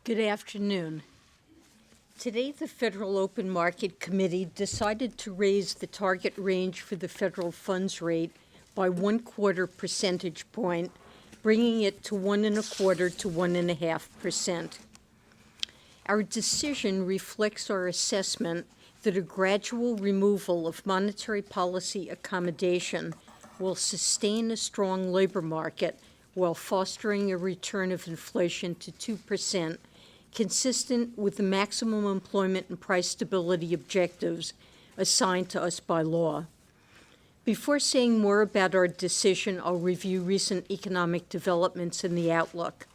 Good afternoon. Today, the Federal Open Market Committee decided to raise the target range for the federal funds rate by 1/4 percentage point, bringing it to 1.25 to 1.5%. Our decision reflects our assessment that a gradual removal of monetary policy accommodation will sustain a strong labor market while fostering a return of inflation to 2%, consistent with the maximum employment and price stability objectives assigned to us by law. Before saying more about our decision, I'll review recent economic developments in the outlook.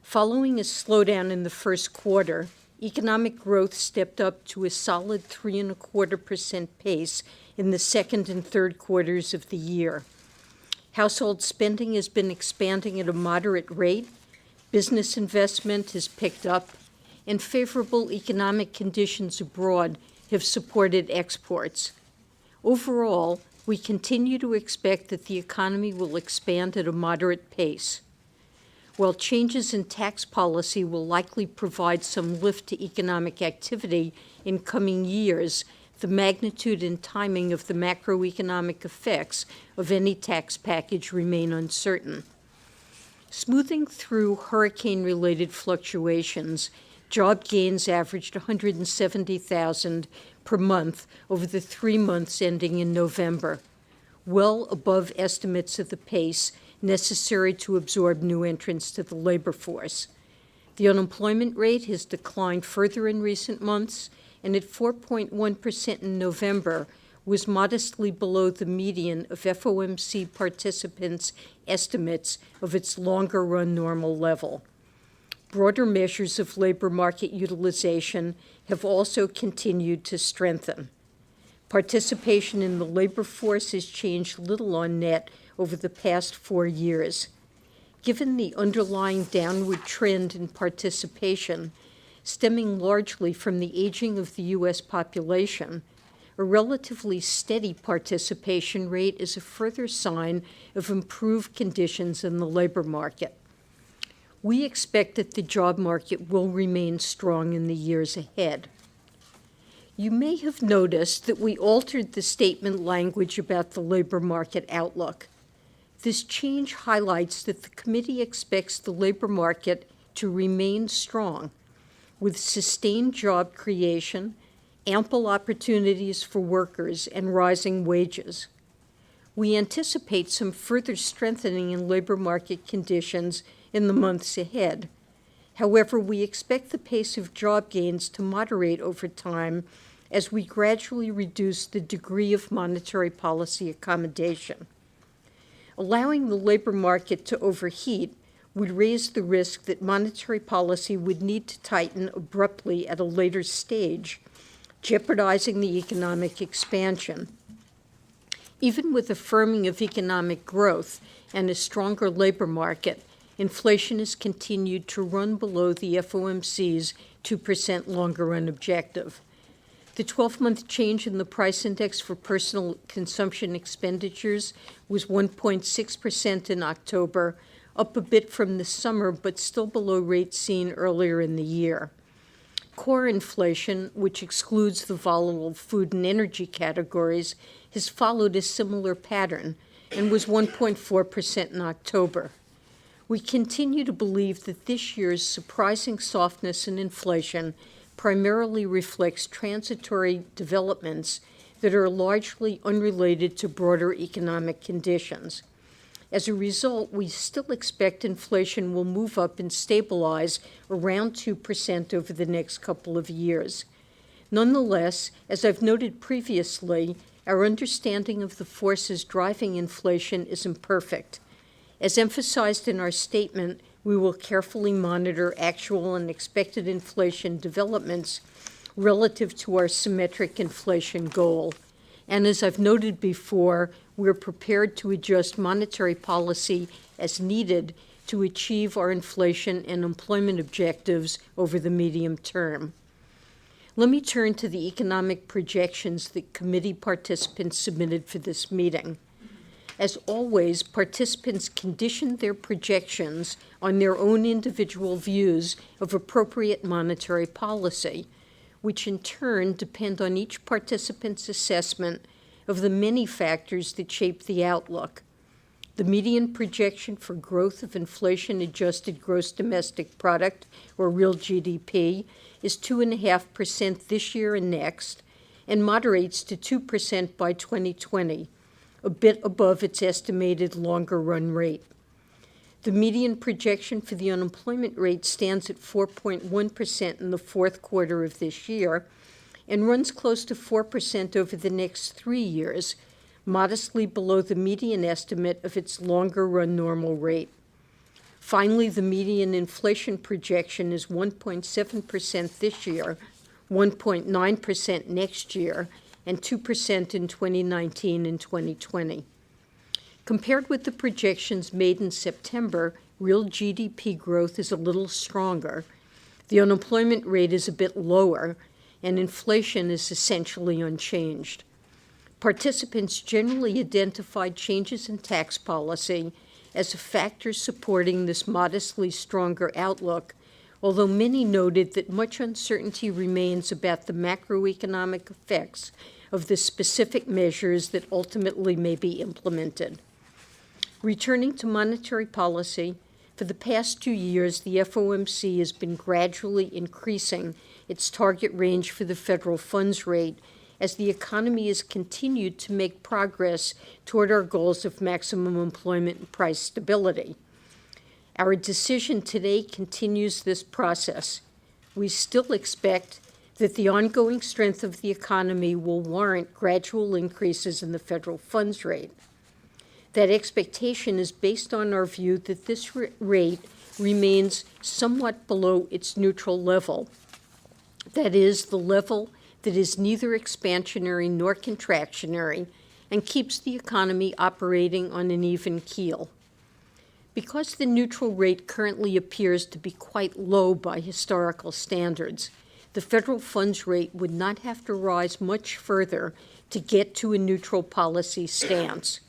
Following a slowdown in the first quarter, economic growth stepped up to a solid 3.25% pace in the second and third quarters of the year. Household spending has been expanding at a moderate rate, business investment has picked up, and favorable economic conditions abroad have supported exports. Overall, we continue to expect that the economy will expand at a moderate pace. While changes in tax policy will likely provide some lift to economic activity in coming years, the magnitude and timing of the macroeconomic effects of any tax package remain uncertain. Smoothing through hurricane-related fluctuations, job gains averaged 170,000 per month over the 3 months ending in November, well above estimates of the pace necessary to absorb new entrants to the labor force. The unemployment rate has declined further in recent months, and at 4.1% in November, was modestly below the median of FOMC participants' estimates of its longer-run normal level. Broader measures of labor market utilization have also continued to strengthen. Participation in the labor force has changed little on net over the past 4 years. Given the underlying downward trend in participation, stemming largely from the aging of the U.S. population, a relatively steady participation rate is a further sign of improved conditions in the labor market. We expect that the job market will remain strong in the years ahead. You may have noticed that we altered the statement language about the labor market outlook. This change highlights that the committee expects the labor market to remain strong, with sustained job creation, ample opportunities for workers, and rising wages. We anticipate some further strengthening in labor market conditions in the months ahead. However, we expect the pace of job gains to moderate over time as we gradually reduce the degree of monetary policy accommodation. Allowing the labor market to overheat would raise the risk that monetary policy would need to tighten abruptly at a later stage, jeopardizing the economic expansion. Even with a firming of economic growth and a stronger labor market, inflation has continued to run below the FOMC's 2% longer-run objective. The 12-month change in the price index for personal consumption expenditures was 1.6% in October, up a bit from the summer, but still below rates seen earlier in the year. Core inflation, which excludes the volatile food and energy categories, has followed a similar pattern and was 1.4% in October. We continue to believe that this year's surprising softness in inflation primarily reflects transitory developments that are largely unrelated to broader economic conditions. As a result, we still expect inflation will move up and stabilize around 2% over the next couple of years. Nonetheless, as I've noted previously, our understanding of the forces driving inflation is imperfect. As emphasized in our statement, we will carefully monitor actual and expected inflation developments relative to our symmetric inflation goal. And as I've noted before, we're prepared to adjust monetary policy as needed to achieve our inflation and employment objectives over the medium term. Let me turn to the economic projections that committee participants submitted for this meeting. As always, participants condition their projections on their own individual views of appropriate monetary policy, which in turn depend on each participant's assessment of the many factors that shape the outlook. The median projection for growth of inflation-adjusted gross domestic product, or real GDP, is 2.5% this year and next, and moderates to 2% by 2020, a bit above its estimated longer-run rate. The median projection for the unemployment rate stands at 4.1% in the fourth quarter of this year and runs close to 4% over the next 3 years, modestly below the median estimate of its longer-run normal rate. Finally, the median inflation projection is 1.7% this year, 1.9% next year, and 2% in 2019 and 2020. Compared with the projections made in September, real GDP growth is a little stronger, the unemployment rate is a bit lower, and inflation is essentially unchanged. Participants generally identified changes in tax policy as a factor supporting this modestly stronger outlook, although many noted that much uncertainty remains about the macroeconomic effects of the specific measures that ultimately may be implemented. Returning to monetary policy, for the past 2 years, the FOMC has been gradually increasing its target range for the federal funds rate as the economy has continued to make progress toward our goals of maximum employment and price stability. Our decision today continues this process. We still expect that the ongoing strength of the economy will warrant gradual increases in the federal funds rate. That expectation is based on our view that this rate remains somewhat below its neutral level. That is, the level that is neither expansionary nor contractionary and keeps the economy operating on an even keel. Because the neutral rate currently appears to be quite low by historical standards, the federal funds rate would not have to rise much further to get to a neutral policy stance.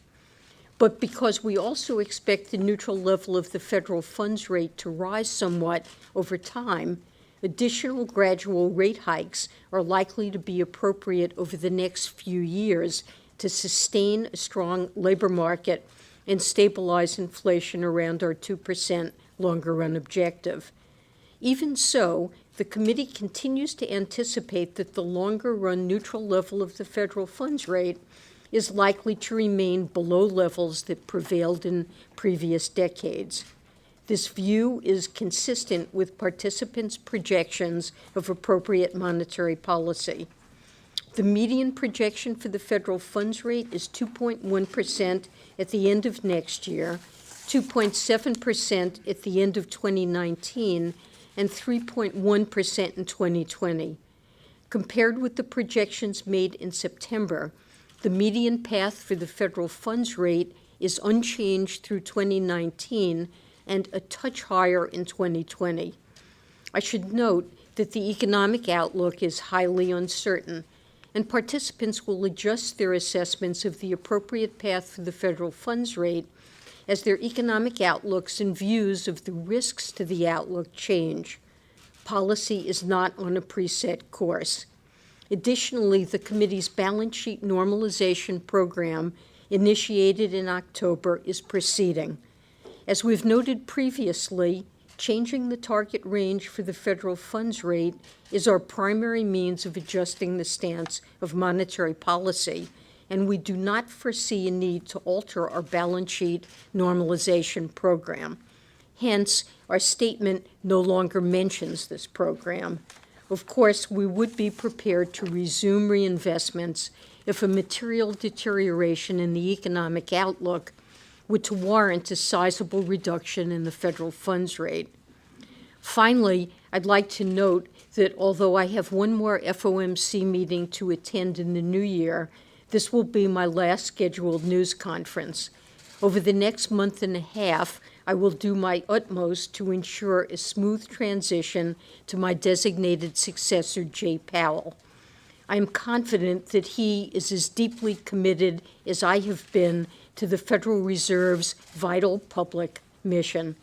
But because we also expect the neutral level of the federal funds rate to rise somewhat over time, additional gradual rate hikes are likely to be appropriate over the next few years to sustain a strong labor market and stabilize inflation around our 2% longer-run objective. Even so, the committee continues to anticipate that the longer-run neutral level of the federal funds rate is likely to remain below levels that prevailed in previous decades. This view is consistent with participants' projections of appropriate monetary policy. The median projection for the federal funds rate is 2.1% at the end of next year, 2.7% at the end of 2019, and 3.1% in 2020. Compared with the projections made in September, the median path for the federal funds rate is unchanged through 2019 and a touch higher in 2020. I should note that the economic outlook is highly uncertain, and participants will adjust their assessments of the appropriate path for the federal funds rate as their economic outlooks and views of the risks to the outlook change. Policy is not on a preset course. Additionally, the committee's balance sheet normalization program, initiated in October, is proceeding. As we've noted previously, changing the target range for the federal funds rate is our primary means of adjusting the stance of monetary policy, and we do not foresee a need to alter our balance sheet normalization program. Hence, our statement no longer mentions this program. Of course, we would be prepared to resume reinvestments if a material deterioration in the economic outlook would to warrant a sizable reduction in the federal funds rate. Finally, I'd like to note that although I have one more FOMC meeting to attend in the new year, this will be my last scheduled news conference. Over the next month and a half, I will do my utmost to ensure a smooth transition to my designated successor, Jay Powell. I am confident that he is as deeply committed as I have been to the Federal Reserve's vital public mission.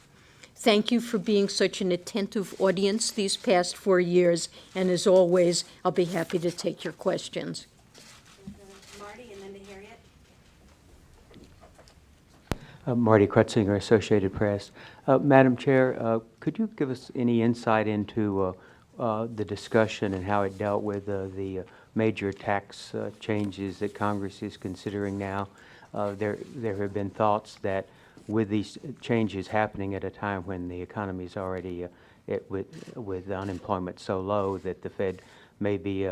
Thank you for being such an attentive audience these past 4 years, and as always, I'll be happy to take your questions. Marty, and then to Harriet. Marty Krutzinger, Associated Press. Madam Chair, could you give us any insight into the discussion and how it dealt with the major tax changes that Congress is considering now? There have been thoughts that with these changes happening at a time when the economy is already with unemployment so low that the Fed may be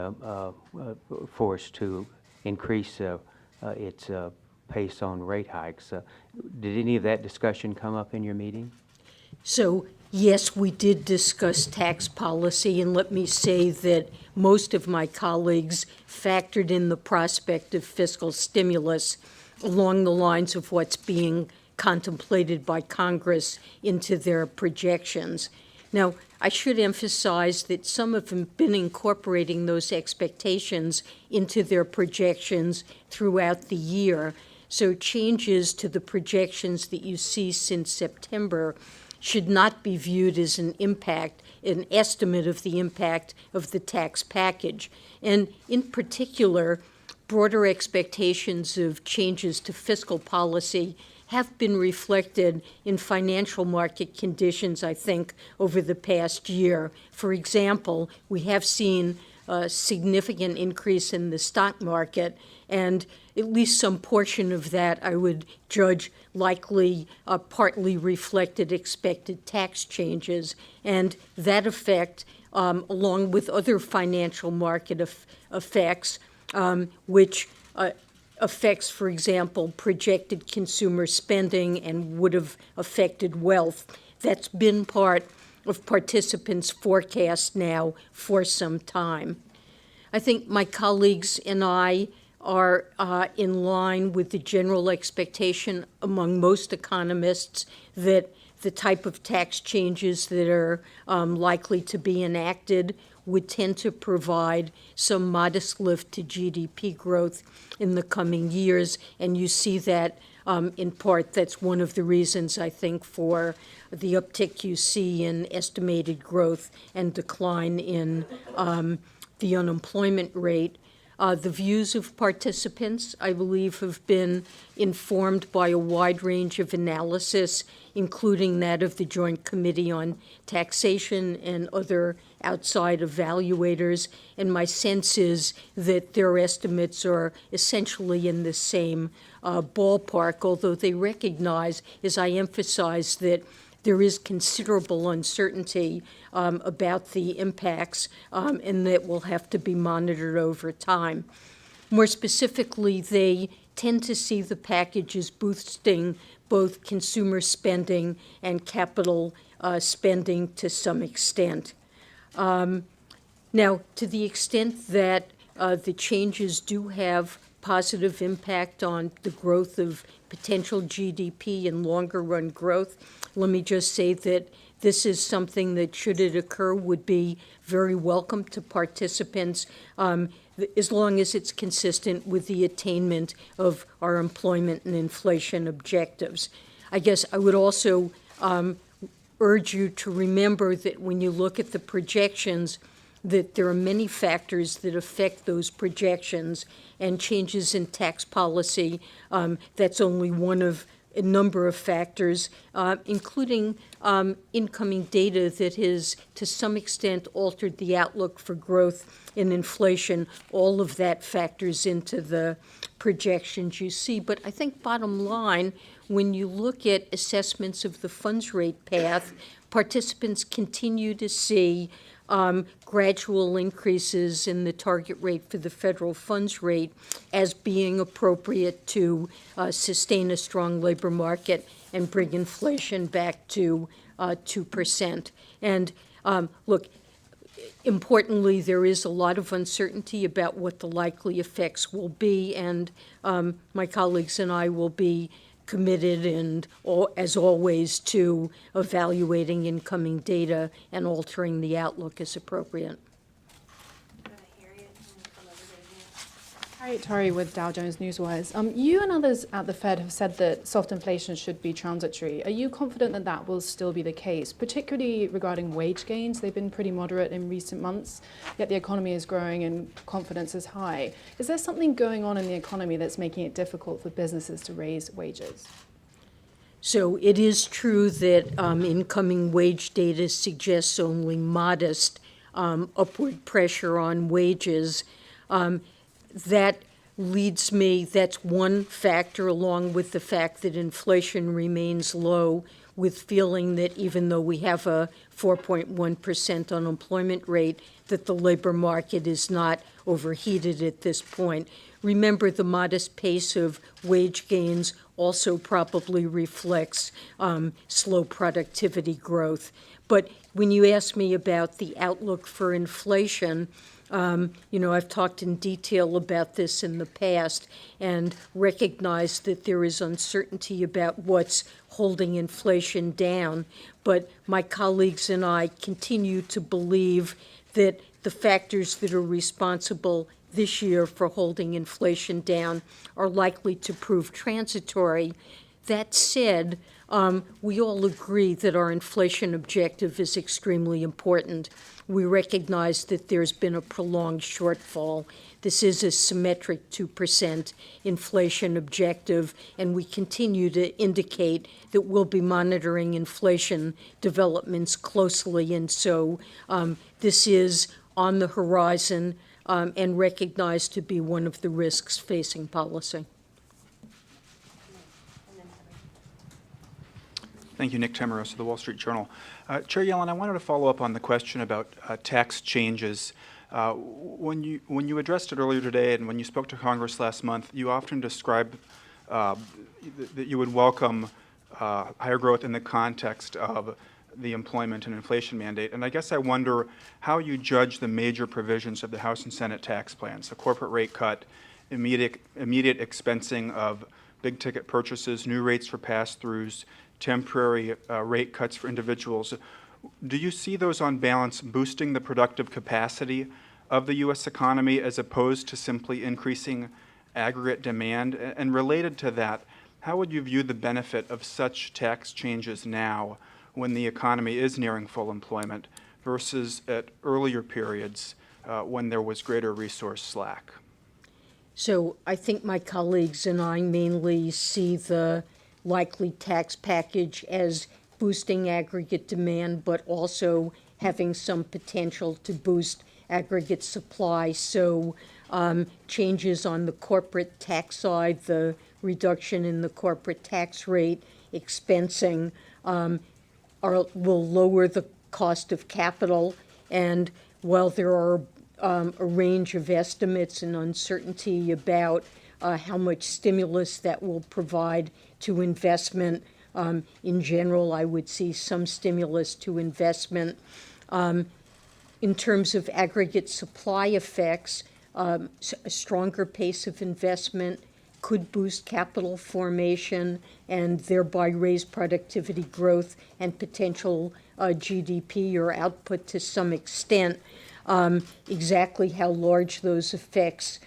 forced to increase its pace on rate hikes. Did any of that discussion come up in your meeting? So, yes, we did discuss tax policy, and let me say that most of my colleagues factored in the prospect of fiscal stimulus along the lines of what's being contemplated by Congress into their projections. Now, I should emphasize that some have been incorporating those expectations into their projections throughout the year. So changes to the projections that you see since September should not be viewed as an estimate of the impact of the tax package. And in particular, broader expectations of changes to fiscal policy have been reflected in financial market conditions, I think, over the past year. For example, we have seen a significant increase in the stock market, and at least some portion of that I would judge likely partly reflected expected tax changes. And that effect, along with other financial market effects, which affects, for example, projected consumer spending and would have affected wealth. That's been part of participants' forecast now for some time. I think my colleagues and I are in line with the general expectation among most economists that the type of tax changes that are likely to be enacted would tend to provide some modest lift to GDP growth in the coming years. And you see that in part, that's one of the reasons, I think, for the uptick you see in estimated growth and decline in the unemployment rate. The views of participants, I believe, have been informed by a wide range of analysis, including that of the Joint Committee on Taxation and other outside evaluators. And my sense is that their estimates are essentially in the same ballpark, although they recognize, as I emphasize, that there is considerable uncertainty about the impacts, and that will have to be monitored over time. More specifically, they tend to see the package as boosting both consumer spending and capital spending to some extent. Now, to the extent that the changes do have positive impact on the growth of potential GDP and longer run growth, let me just say that this is something that, should it occur, would be very welcome to participants, as long as it's consistent with the attainment of our employment and inflation objectives. I guess I would also urge you to remember that when you look at the projections, that there are many factors that affect those projections, and changes in tax policy, that's only one of a number of factors, including incoming data that has, to some extent, altered the outlook for growth in inflation. All of that factors into the projections you see. But I think bottom line, when you look at assessments of the funds rate path, participants continue to see gradual increases in the target rate for the federal funds rate as being appropriate to sustain a strong labor market and bring inflation back to 2%. And look, importantly, there is a lot of uncertainty about what the likely effects will be, and my colleagues and I will be committed and, as always, to evaluating incoming data and altering the outlook as appropriate. Harriet, and come over to Hi, Tori with Dow Jones Newswires. You and others at the Fed have said that soft inflation should be transitory. Are you confident that that will still be the case, particularly regarding wage gains? They've been pretty moderate in recent months, yet the economy is growing and confidence is high. Is there something going on in the economy that's making it difficult for businesses to raise wages? So it is true that incoming wage data suggests only modest upward pressure on wages. That leads me, that's one factor, along with the fact that inflation remains low, with feeling that even though we have a 4.1% unemployment rate, that the labor market is not overheated at this point. Remember, the modest pace of wage gains also probably reflects slow productivity growth. But when you ask me about the outlook for inflation, I've talked in detail about this in the past and recognized that there is uncertainty about what's holding inflation down. But my colleagues and I continue to believe that the factors that are responsible this year for holding inflation down are likely to prove transitory. That said, we all agree that our inflation objective is extremely important. We recognize that there's been a prolonged shortfall. This is a symmetric 2% inflation objective, and we continue to indicate that we'll be monitoring inflation developments closely. And so this is on the horizon and recognized to be one of the risks facing policy. Thank you, Nick Temeros of the Wall Street Journal. Chair Yellen, I wanted to follow up on the question about tax changes. When you addressed it earlier today and when you spoke to Congress last month, you often described that you would welcome higher growth in the context of the employment and inflation mandate. And I guess I wonder how you judge the major provisions of the House and Senate tax plans, the corporate rate cut, immediate expensing of big-ticket purchases, new rates for pass-throughs, temporary rate cuts for individuals. Do you see those on balance boosting the productive capacity of the U.S. economy as opposed to simply increasing aggregate demand? And related to that, how would you view the benefit of such tax changes now when the economy is nearing full employment versus at earlier periods when there was greater resource slack? So I think my colleagues and I mainly see the likely tax package as boosting aggregate demand, but also having some potential to boost aggregate supply. So changes on the corporate tax side, the reduction in the corporate tax rate, expensing, will lower the cost of capital. And while there are a range of estimates and uncertainty about how much stimulus that will provide to investment, in general, I would see some stimulus to investment. In terms of aggregate supply effects, a stronger pace of investment could boost capital formation and thereby raise productivity growth and potential GDP or output to some extent. Exactly how large those effects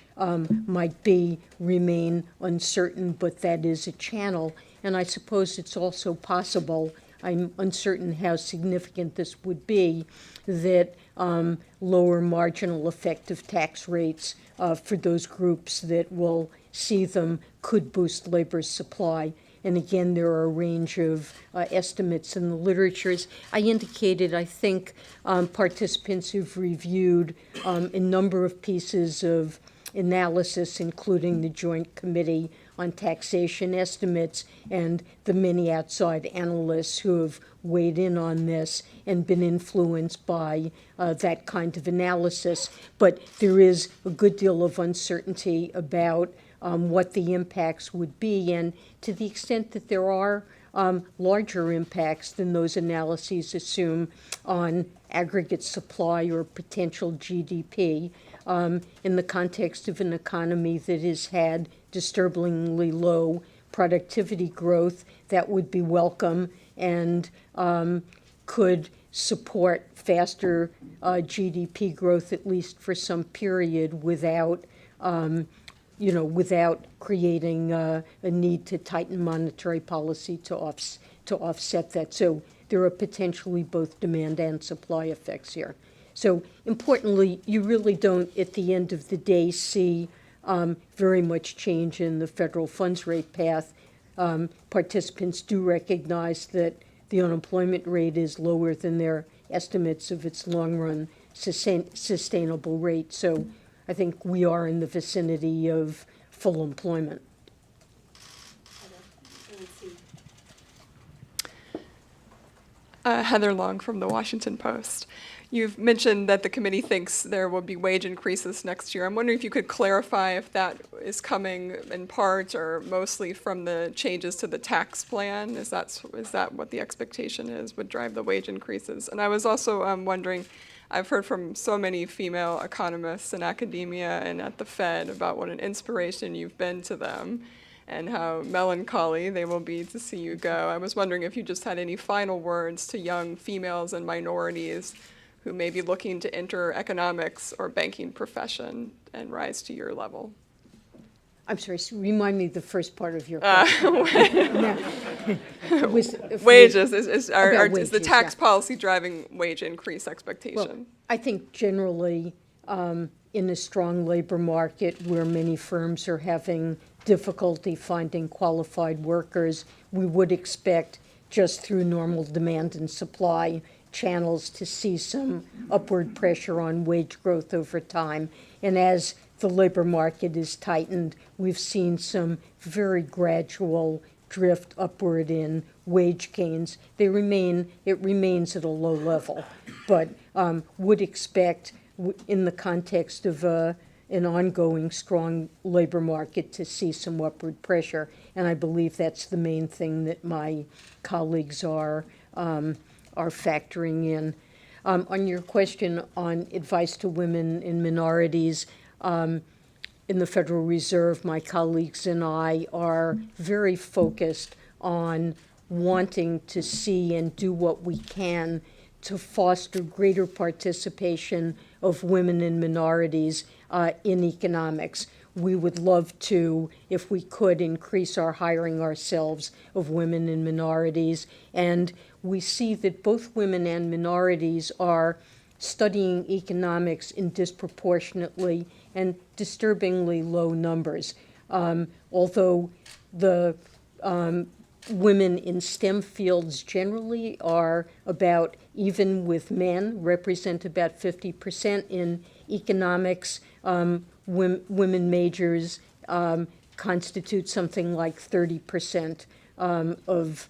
might be remain uncertain, but that is a channel. And I suppose it's also possible, I'm uncertain how significant this would be, that lower marginal effective tax rates for those groups that will see them could boost labor supply. And again, there are a range of estimates in the literature. As I indicated, I think participants have reviewed a number of pieces of analysis, including the Joint Committee on Taxation Estimates and the many outside analysts who have weighed in on this and been influenced by that kind of analysis. But there is a good deal of uncertainty about what the impacts would be, and to the extent that there are larger impacts than those analyses assume on aggregate supply or potential GDP, in the context of an economy that has had disturbingly low productivity growth, that would be welcome and could support faster GDP growth, at least for some period, without without creating a need to tighten monetary policy to offset that. So there are potentially both demand and supply effects here. So importantly, you really don't, at the end of the day, see very much change in the federal funds rate path. Participants do recognize that the unemployment rate is lower than their estimates of its long-run sustainable rate. So I think we are in the vicinity of full employment. Heather Long from the Washington Post. You've mentioned that the committee thinks there will be wage increases next year. I'm wondering if you could clarify if that is coming in part or mostly from the changes to the tax plan. Is that what the expectation is, would drive the wage increases? And I was also wondering, I've heard from so many female economists in academia and at the Fed about what an inspiration you've been to them and how melancholy they will be to see you go. I was wondering if you just had any final words to young females and minorities who may be looking to enter economics or banking profession and rise to your level. I'm sorry, so remind me the first part of your question. Wages, is wages, the tax yeah. policy driving wage increase expectation? Well, I think generally, in a strong labor market where many firms are having difficulty finding qualified workers, we would expect just through normal demand and supply channels to see some upward pressure on wage growth over time. And as the labor market is tightened, we've seen some very gradual drift upward in wage gains. It remains at a low level, but would expect in the context of an ongoing strong labor market to see some upward pressure. And I believe that's the main thing that my colleagues are factoring in. On your question on advice to women and minorities, in the Federal Reserve, my colleagues and I are very focused on wanting to see and do what we can to foster greater participation of women and minorities in economics. We would love to, if we could, increase our hiring ourselves of women and minorities. And we see that both women and minorities are studying economics in disproportionately and disturbingly low numbers. Although the women in STEM fields generally are about even with men, represent about 50% in economics. Women majors constitute something like 30% of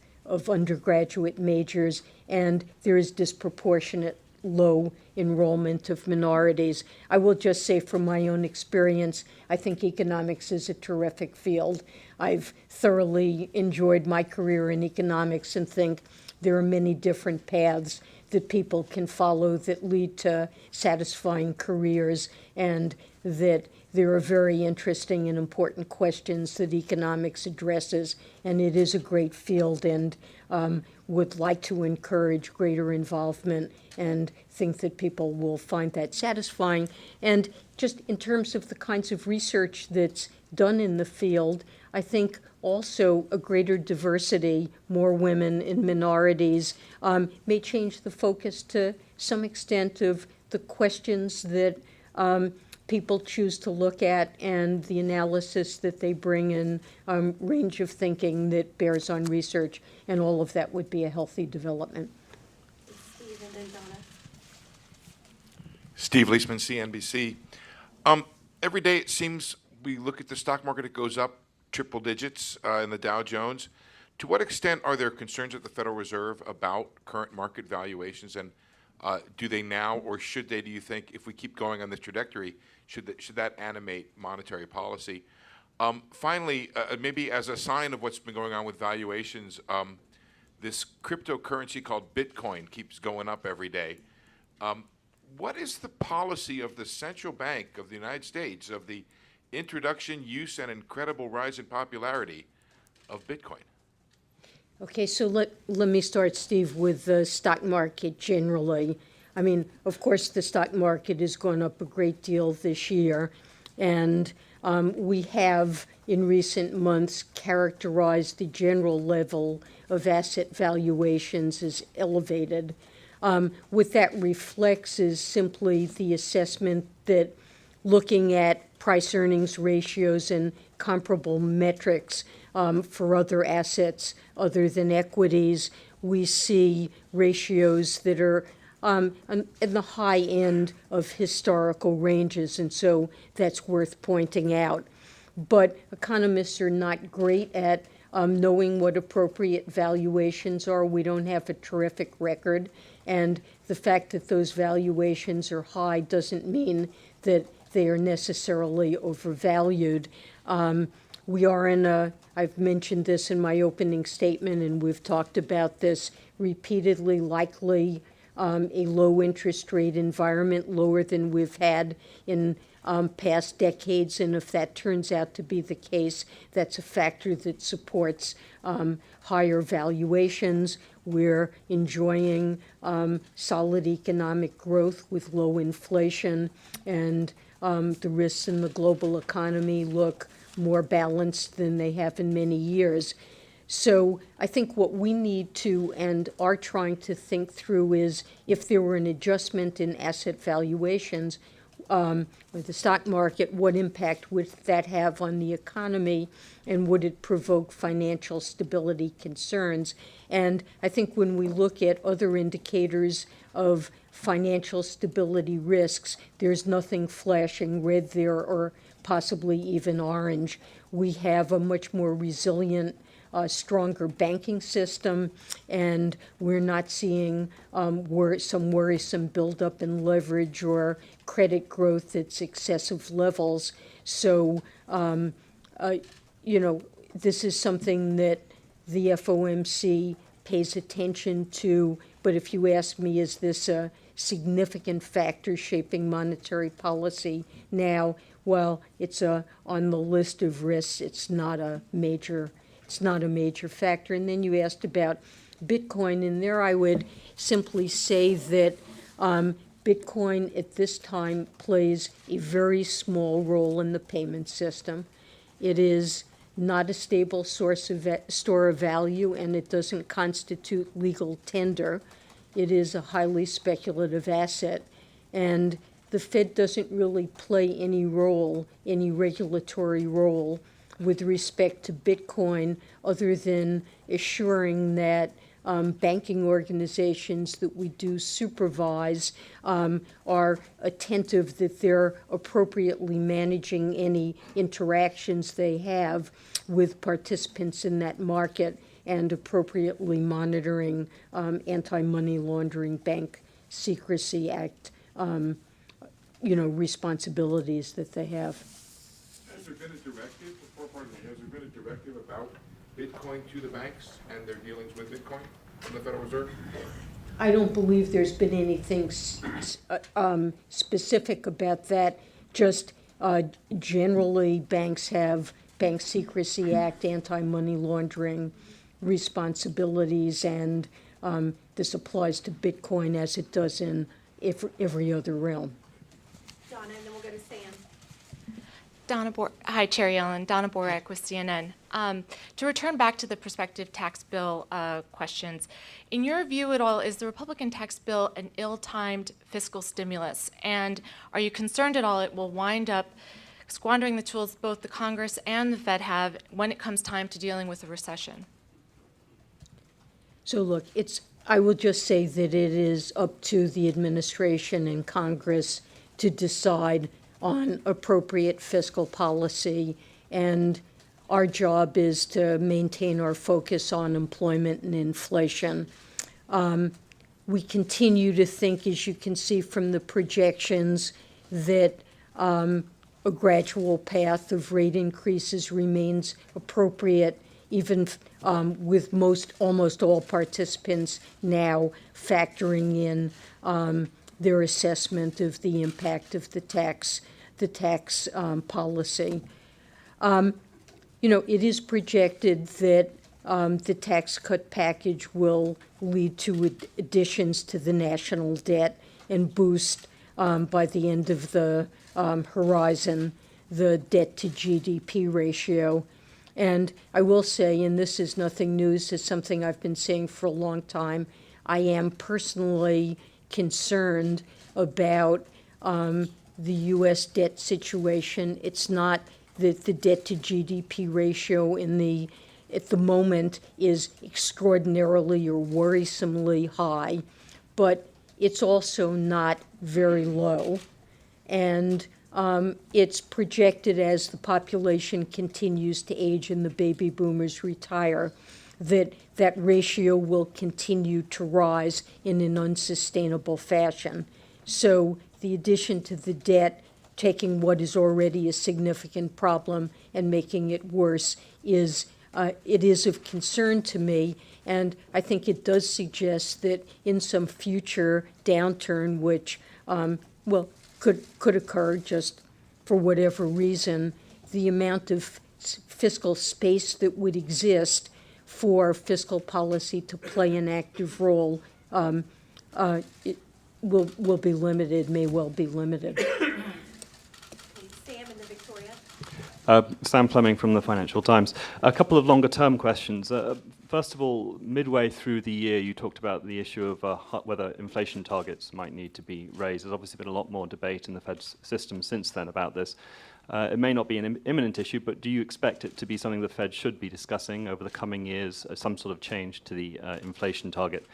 undergraduate majors, and there is disproportionate low enrollment of minorities. I will just say from my own experience, I think economics is a terrific field. I've thoroughly enjoyed my career in economics and think there are many different paths that people can follow that lead to satisfying careers, and that there are very interesting and important questions that economics addresses, and it is a great field, and would like to encourage greater involvement and think that people will find that satisfying. And just in terms of the kinds of research that's done in the field, I think also a greater diversity, more women and minorities, may change the focus to some extent of the questions that people choose to look at and the analysis that they bring in, range of thinking that bears on research, and all of that would be a healthy development. Steve and then Donna. Steve Leisman, CNBC. Every day it seems we look at the stock market, it goes up triple digits in the Dow Jones. To what extent are there concerns at the Federal Reserve about current market valuations, and do they now, or should they, do you think, if we keep going on this trajectory, should that animate monetary policy? Finally, maybe as a sign of what's been going on with valuations, this cryptocurrency called Bitcoin keeps going up every day. What is the policy of the central bank of the United States of the introduction, use, and incredible rise in popularity of Bitcoin? Okay, so let me start, Steve, with the stock market generally. I mean, of course, the stock market has gone up a great deal this year, and We have, in recent months, characterized the general level of asset valuations as elevated. What that reflects is simply the assessment that looking at price-earnings ratios and comparable metrics for other assets other than equities, we see ratios that are in the high end of historical ranges, and so that's worth pointing out. But economists are not great at knowing what appropriate valuations are. We don't have a terrific record, and the fact that those valuations are high doesn't mean that they are necessarily overvalued. We are in a, I've mentioned this in my opening statement, and we've talked about this repeatedly, likely a low interest rate environment, lower than we've had in past decades. And if that turns out to be the case, that's a factor that supports higher valuations. We're enjoying solid economic growth with low inflation, and the risks in the global economy look more balanced than they have in many years. So I think what we need to and are trying to think through is if there were an adjustment in asset valuations with the stock market, what impact would that have on the economy, and would it provoke financial stability concerns? And I think when we look at other indicators of financial stability risks, there's nothing flashing red there, or possibly even orange. We have a much more resilient, stronger banking system, and we're not seeing some worrisome buildup in leverage or credit growth at excessive levels. So, this is something that the FOMC pays attention to, but if you ask me, is this a significant factor shaping monetary policy now? Well, it's on the list of risks. It's not a major factor. And then you asked about Bitcoin, and there I would simply say that Bitcoin at this time plays a very small role in the payment system. It is not a stable source of store of value, and it doesn't constitute legal tender. It is a highly speculative asset, and the Fed doesn't really play any regulatory role with respect to Bitcoin, other than assuring that banking organizations that we do supervise are attentive that they're appropriately managing any interactions they have with participants in that market and appropriately monitoring Anti-Money Laundering, Bank Secrecy Act responsibilities that they have. Has there been a directive, has there been a directive about Bitcoin to the banks and their dealings with Bitcoin from the Federal Reserve? I don't believe there's been anything specific about that. Just generally, banks have Bank Secrecy Act, Anti-Money Laundering responsibilities, and this applies to Bitcoin as it does in every other realm. Donna, and then we'll go to Sam. Hi, Chair Yellen. Donna Borak with CNN. To return back to the prospective tax bill questions, in your view at all, is the Republican tax bill an ill-timed fiscal stimulus? And are you concerned at all it will wind up squandering the tools both the Congress and the Fed have when it comes time to dealing with a recession? So look, I will just say that it is up to the administration and Congress to decide on appropriate fiscal policy, and our job is to maintain our focus on employment and inflation. We continue to think, as you can see from the projections, that a gradual path of rate increases remains appropriate, even with almost all participants now factoring in their assessment of the impact of the tax policy. It is projected that the tax cut package will lead to additions to the national debt and boost by the end of the horizon the debt to GDP ratio. And I will say, and this is nothing news, it's something I've been saying for a long time, I am personally concerned about the U.S. debt situation. It's not that the debt to GDP ratio at the moment is extraordinarily or worrisomely high, but it's also not very low. And it's projected, as the population continues to age and the baby boomers retire, that that ratio will continue to rise in an unsustainable fashion. So the addition to the debt, taking what is already a significant problem and making it worse, it is of concern to me. And I think it does suggest that in some future downturn, which, could occur just for whatever reason, the amount of fiscal space that would exist for fiscal policy to play an active role it will be limited, may well be limited. Okay, Sam and then Victoria. Sam Fleming from the Financial Times. A couple of longer-term questions. First of all, midway through the year, you talked about the issue of whether inflation targets might need to be raised. There's obviously been a lot more debate in the Fed system since then about this. It may not be an imminent issue, but do you expect it to be something the Fed should be discussing over the coming years, some sort of change to the inflation target?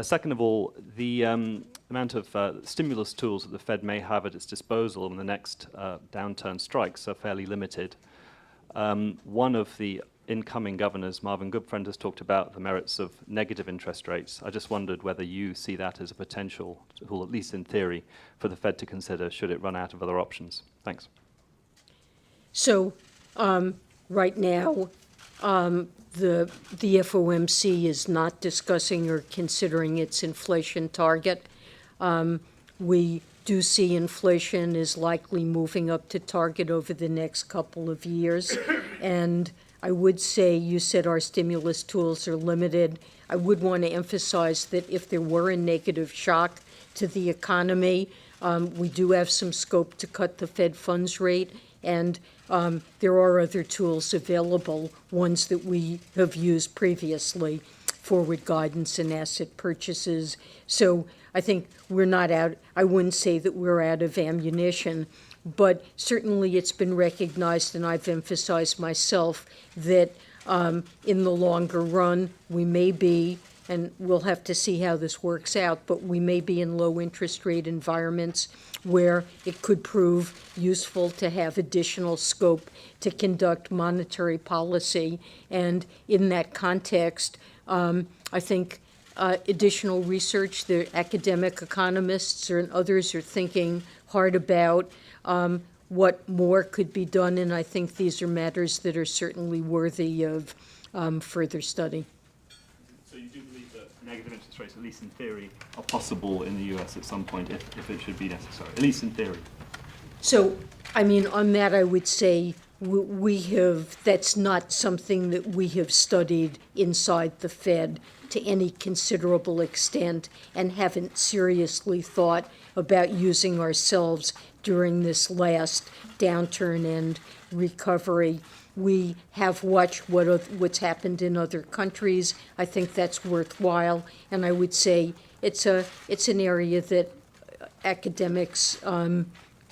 Second of all, the amount of stimulus tools that the Fed may have at its disposal when the next downturn strikes are fairly limited. One of the incoming governors, Marvin Goodfriend, has talked about the merits of negative interest rates. I just wondered whether you see that as a potential tool, at least in theory, for the Fed to consider should it run out of other options. Thanks. So right now, the FOMC is not discussing or considering its inflation target. We do see inflation is likely moving up to target over the next couple of years. And I would say, you said our stimulus tools are limited. I would want to emphasize that if there were a negative shock to the economy, we do have some scope to cut the Fed funds rate. And there are other tools available, ones that we have used previously, forward guidance and asset purchases. So I think we're not out, I wouldn't say that we're out of ammunition, but certainly it's been recognized, and I've emphasized myself, that in the longer run, we may be, and we'll have to see how this works out, but we may be in low interest rate environments where it could prove useful to have additional scope to conduct monetary policy. And in that context, I think additional research, the academic economists and others are thinking hard about what more could be done, and I think these are matters that are certainly worthy of further study. So you do believe that negative interest rates, at least in theory, are possible in the U.S. at some point if it should be necessary, at least in theory? So, I mean, on that, I would say that's not something that we have studied inside the Fed to any considerable extent and haven't seriously thought about using ourselves during this last downturn and recovery. We have watched what's happened in other countries. I think that's worthwhile, and I would say it's an area that academics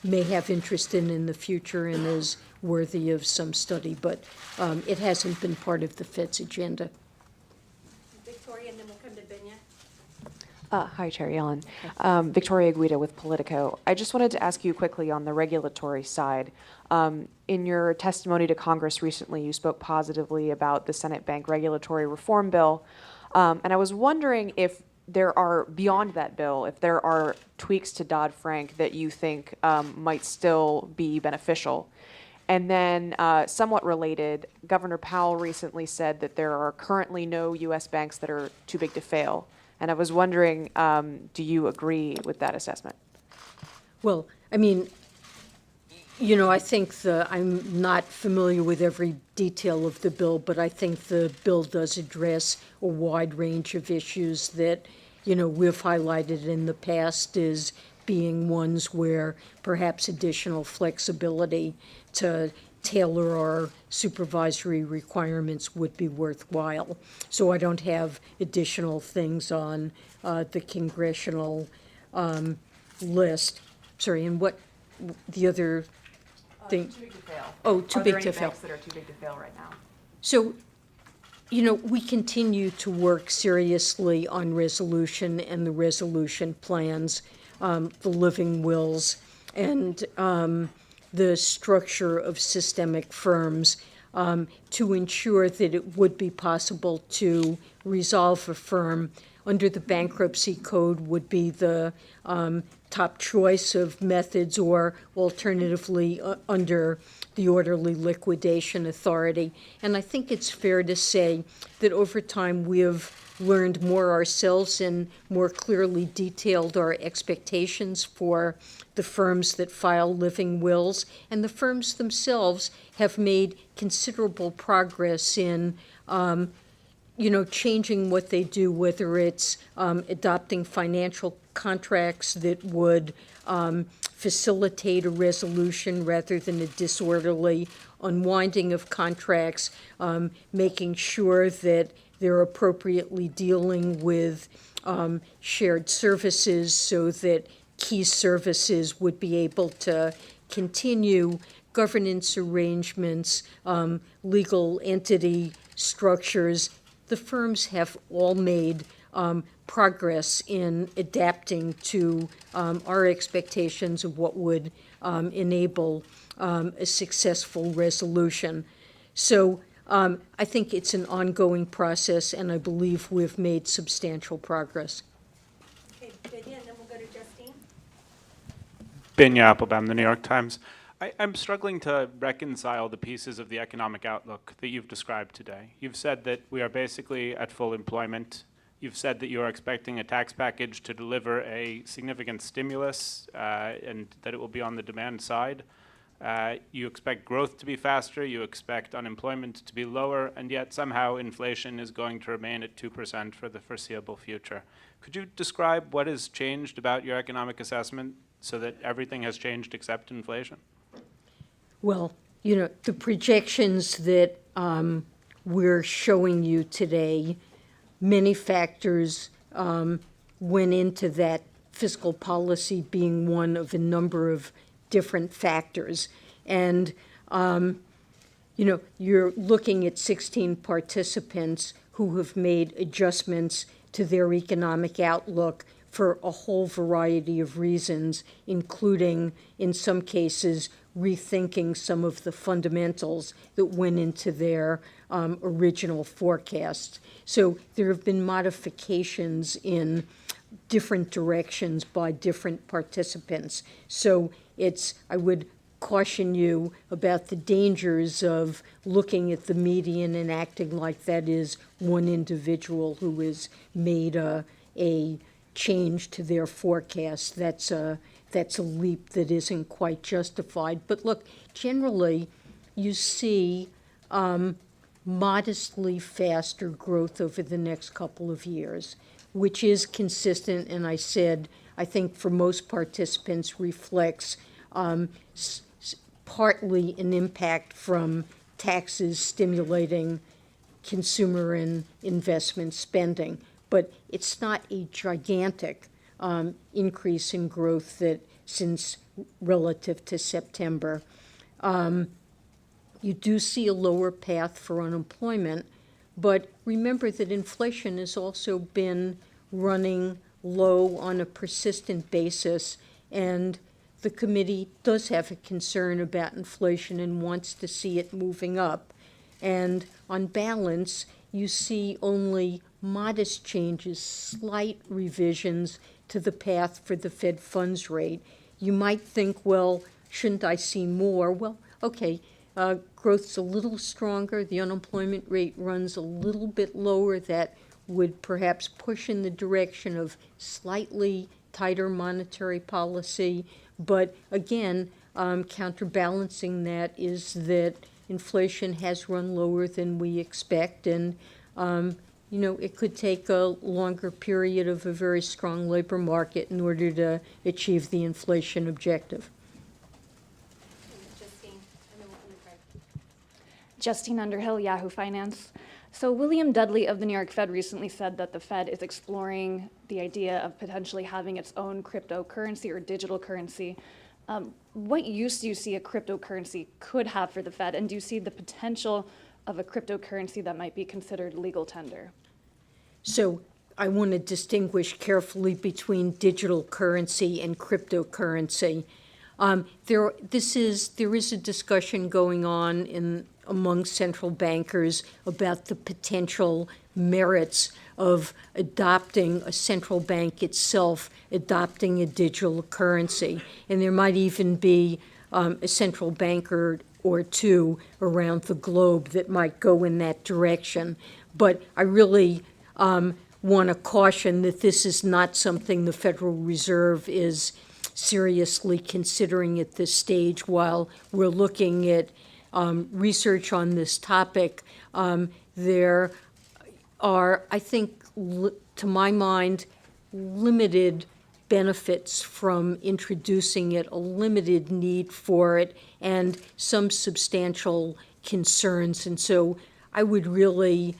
may have interest in the future and is worthy of some study, but it hasn't been part of the Fed's agenda. Victoria, and then we'll come to Benya. Hi, Chair Yellen. Victoria Guida with Politico. I just wanted to ask you quickly on the regulatory side. In your testimony to Congress recently, you spoke positively about the Senate Bank Regulatory Reform Bill. And I was wondering if there are, beyond that bill, if there are tweaks to Dodd-Frank that you think might still be beneficial. And then, somewhat related, Governor Powell recently said that there are currently no U.S. banks that are too big to fail. And I was wondering, do you agree with that assessment? Well, I mean, you know, I think I'm not familiar with every detail of the bill, but I think the bill does address a wide range of issues that, you know, we've highlighted in the past as being ones where perhaps additional flexibility to tailor our supervisory requirements would be worthwhile. So I don't have additional things on the congressional list. Sorry, and what, the other thing? Too big to fail. Oh, too big to fail. Are there any banks that are too big to fail right now? So, you know, we continue to work seriously on resolution and the resolution plans, the living wills, and the structure of systemic firms to ensure that it would be possible to resolve a firm under the bankruptcy code would be the top choice of methods, or alternatively under the orderly liquidation authority. And I think it's fair to say that over time we have learned more ourselves and more clearly detailed our expectations for the firms that file living wills, and the firms themselves have made considerable progress in changing what they do, whether it's adopting financial contracts that would facilitate a resolution rather than a disorderly unwinding of contracts, making sure that they're appropriately dealing with shared services so that key services would be able to continue, governance arrangements, legal entity structures. The firms have all made progress in adapting to our expectations of what would enable a successful resolution. So I think it's an ongoing process, and I believe we've made substantial progress. Okay, Binya, and then we'll go to Justine. Binya Applebaum, The New York Times. I'm struggling to reconcile the pieces of the economic outlook that you've described today. You've said that we are basically at full employment. You've said that you are expecting a tax package to deliver a significant stimulus and that it will be on the demand side. You expect growth to be faster, you expect unemployment to be lower, and yet somehow inflation is going to remain at 2% for the foreseeable future. Could you describe what has changed about your economic assessment so that everything has changed except inflation? Well, the projections that we're showing you today, many factors went into that, fiscal policy being one of a number of different factors. And, you're looking at 16 participants who have made adjustments to their economic outlook for a whole variety of reasons, including, in some cases, rethinking some of the fundamentals that went into their original forecast. So there have been modifications in different directions by different participants. So I would caution you about the dangers of looking at the median and acting like that is one individual who has made a change to their forecast. That's a leap that isn't quite justified. But look, generally, you see modestly faster growth over the next couple of years, which is consistent, and I think for most participants reflects partly an impact from taxes stimulating consumer and investment spending. But it's not a gigantic increase in growth since relative to September. You do see a lower path for unemployment, but remember that inflation has also been running low on a persistent basis, and the committee does have a concern about inflation and wants to see it moving up. And on balance, you see only modest changes, slight revisions to the path for the Fed funds rate. You might think, well, shouldn't I see more? Well, okay, growth's a little stronger, the unemployment rate runs a little bit lower. That would perhaps push in the direction of slightly tighter monetary policy. But again, counterbalancing that is that inflation has run lower than we expect, and you know, it could take a longer period of a very strong labor market in order to achieve the inflation objective. Justine, and then we'll come to Craig. Justine Underhill, Yahoo Finance. So William Dudley of the New York Fed recently said that the Fed is exploring the idea of potentially having its own cryptocurrency or digital currency. What use do you see a cryptocurrency could have for the Fed, and do you see the potential of a cryptocurrency that might be considered legal tender? So I want to distinguish carefully between digital currency and cryptocurrency. There is a discussion going on among central bankers about the potential merits of adopting a central bank itself, adopting a digital currency. And there might even be a central banker or two around the globe that might go in that direction. But I really want to caution that this is not something the Federal Reserve is seriously considering at this stage while we're looking at research on this topic. There are, I think, to my mind, limited benefits from introducing it, a limited need for it, and some substantial concerns. And so I would really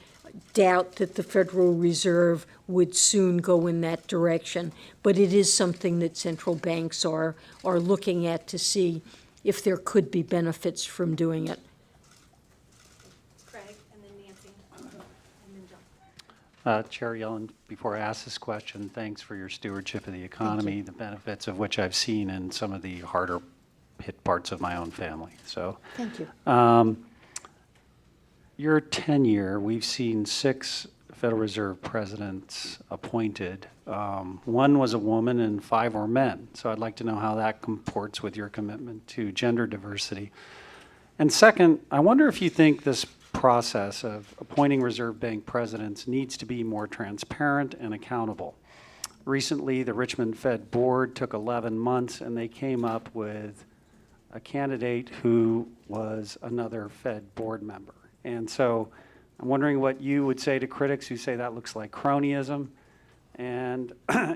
doubt that the Federal Reserve would soon go in that direction. But it is something that central banks are looking at to see if there could be benefits from doing it. Craig, and then Nancy, and then John. Chair Yellen, before I ask this question, thanks for your stewardship of the economy, the benefits of which I've seen in some of the harder hit parts of my own family. So, Thank you. Your tenure, we've seen 6 Federal Reserve presidents appointed. One was a woman and 5 were men. So I'd like to know how that comports with your commitment to gender diversity. And second, I wonder if you think this process of appointing Reserve Bank presidents needs to be more transparent and accountable. Recently, the Richmond Fed board took 11 months and they came up with a candidate who was another Fed board member. And so I'm wondering what you would say to critics who say that looks like cronyism, and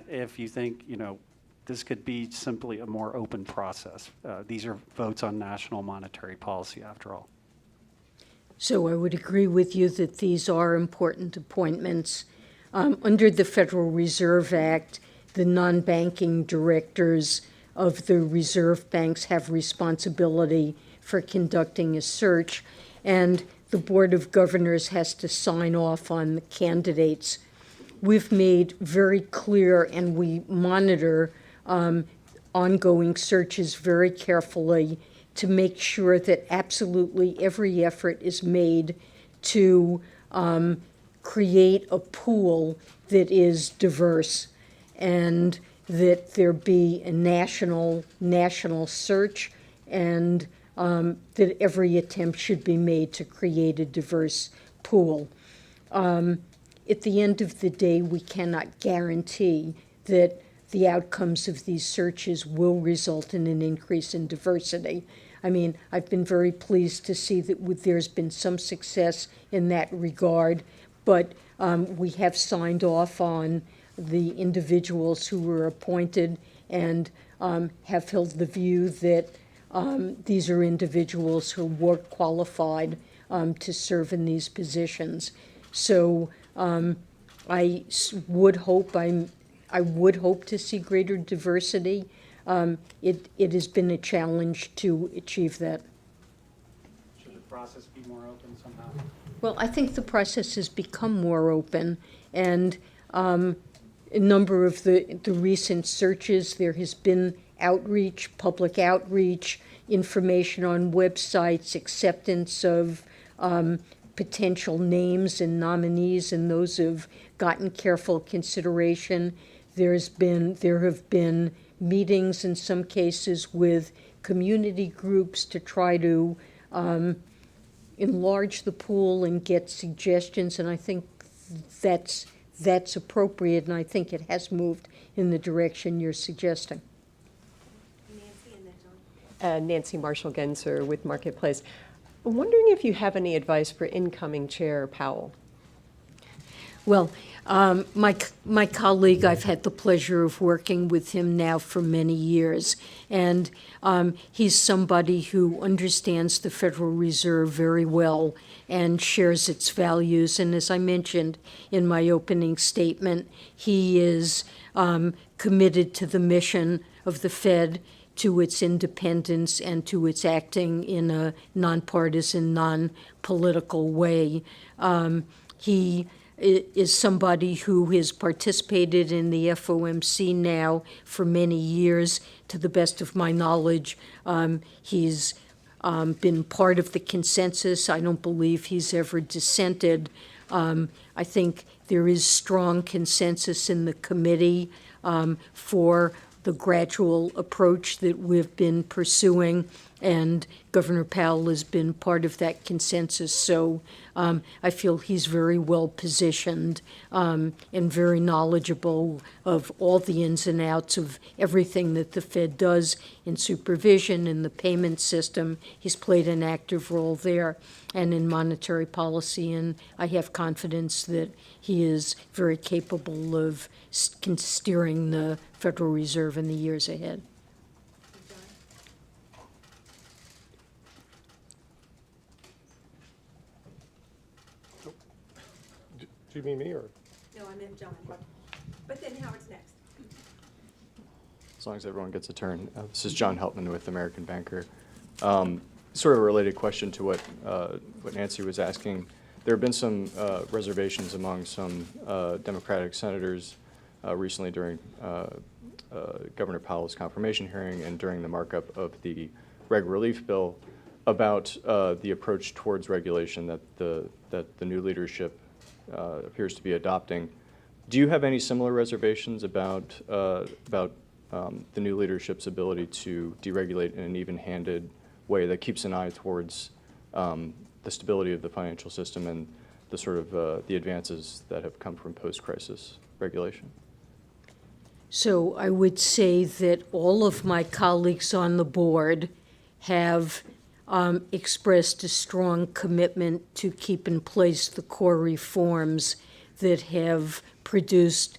if you think, you know, this could be simply a more open process. These are votes on national monetary policy, after all. So I would agree with you that these are important appointments. Under the Federal Reserve Act, the non-banking directors of the reserve banks have responsibility for conducting a search, and the Board of Governors has to sign off on the candidates. We've made very clear, and we monitor ongoing searches very carefully to make sure that absolutely every effort is made to create a pool that is diverse and that there be a national search, and that every attempt should be made to create a diverse pool. At the end of the day, we cannot guarantee that the outcomes of these searches will result in an increase in diversity. I mean, I've been very pleased to see that there's been some success in that regard, but we have signed off on the individuals who were appointed and have held the view that these are individuals who were qualified to serve in these positions. So I would hope to see greater diversity. It has been a challenge to achieve that. Should the process be more open somehow? Well, I think the process has become more open, and a number of the recent searches, there has been outreach, public outreach, information on websites, acceptance of potential names and nominees, and those have gotten careful consideration. There have been meetings in some cases with community groups to try to enlarge the pool and get suggestions, and I think that's appropriate, and I think it has moved in the direction you're suggesting. Nancy, and then John. Nancy Marshall-Genzer with Marketplace. I'm wondering if you have any advice for incoming Chair Powell. Well, my colleague, I've had the pleasure of working with him now for many years, and he's somebody who understands the Federal Reserve very well and shares its values. And as I mentioned in my opening statement, he is committed to the mission of the Fed, to its independence, and to its acting in a nonpartisan, non-political way. He is somebody who has participated in the FOMC now for many years. To the best of my knowledge, he's been part of the consensus. I don't believe he's ever dissented. I think there is strong consensus in the committee for the gradual approach that we've been pursuing, and Governor Powell has been part of that consensus. So I feel he's very well positioned and very knowledgeable of all the ins and outs of everything that the Fed does in supervision, in the payment system. He's played an active role there, and in monetary policy, and I have confidence that he is very capable of steering the Federal Reserve in the years ahead. Do you mean me or? No, I meant John. But then Howard's next. As long as everyone gets a turn. This is John Helpman with American Banker. Sort of a related question to what Nancy was asking. There have been some reservations among some Democratic senators recently during Governor Powell's confirmation hearing and during the markup of the reg relief bill about the approach towards regulation that the new leadership appears to be adopting. Do you have any similar reservations about the new leadership's ability to deregulate in an even-handed way that keeps an eye towards the stability of the financial system and the sort of the advances that have come from post-crisis regulation? So I would say that all of my colleagues on the board have expressed a strong commitment to keep in place the core reforms that have produced